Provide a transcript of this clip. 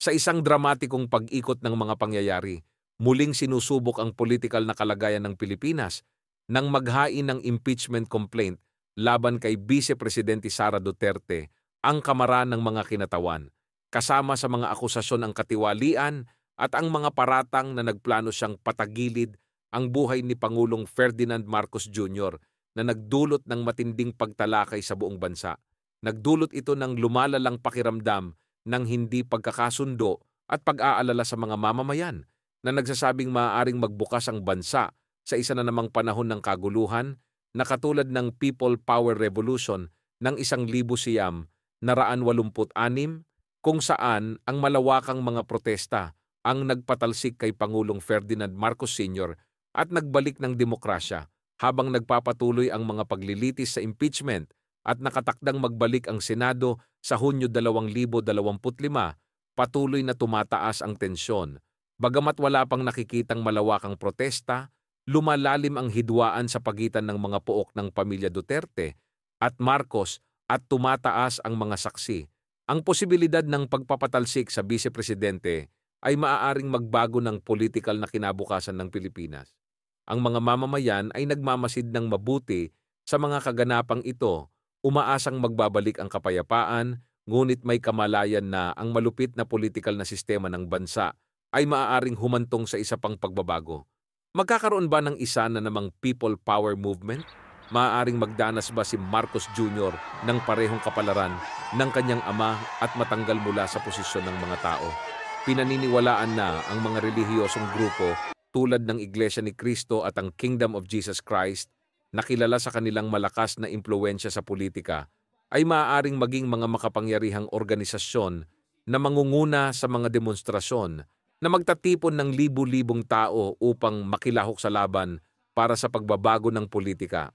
Sa isang dramatikong pag-ikot ng mga pangyayari, muling sinusubok ang politikal na kalagayan ng Pilipinas nang maghain ng impeachment complaint laban kay Vice Presidente Sara Duterte ang Kamara ng mga Kinatawan, kasama sa mga akusasyon ang katiwalian at ang mga paratang na nagplano siyang patagilid ang buhay ni Pangulong Ferdinand Marcos Jr. na nagdulot ng matinding pagtalakay sa buong bansa. Nagdulot ito ng lumalalang pakiramdam ng hindi pagkakasundo at pag-aalala sa mga mamamayan na nagsasabing maaaring magbukas ang bansa sa isa na namang panahon ng kaguluhan na katulad ng People Power Revolution ng 1986 kung saan ang malawakang mga protesta ang nagpatalsik kay Pangulong Ferdinand Marcos Sr. at nagbalik ng demokrasya habang nagpapatuloy ang mga paglilitis sa impeachment at nakatakdang magbalik ang Senado sa Hunyo 2025, patuloy na tumataas ang tensyon. Bagamat wala pang nakikitang malawakang protesta, lumalalim ang hidwaan sa pagitan ng mga pook ng pamilya Duterte at Marcos at tumataas ang mga saksi. Ang posibilidad ng pagpapatalsik sa Vice Presidente ay maaaring magbago ng politikal na kinabukasan ng Pilipinas. Ang mga mamamayan ay nagmamasid ng mabuti sa mga kaganapang ito, umaasang magbabalik ang kapayapaan, ngunit may kamalayan na ang malupit na politikal na sistema ng bansa ay maaaring humantong sa isa pang pagbabago. Magkakaroon ba ng isa na namang people power movement? Maaaring magdanas ba si Marcos Jr. ng parehong kapalaran ng kanyang ama at matanggal mula sa posisyon ng mga tao? Pinaniniwalaan na ang mga relihiyosong grupo tulad ng Iglesia ni Cristo at ang Kingdom of Jesus Christ na kilala sa kanilang malakas na impluwensya sa politika ay maaaring maging mga makapangyarihang organisasyon na mangunguna sa mga demonstrasyon na magtatipon ng libu-libong tao upang makilahok sa laban para sa pagbabago ng politika.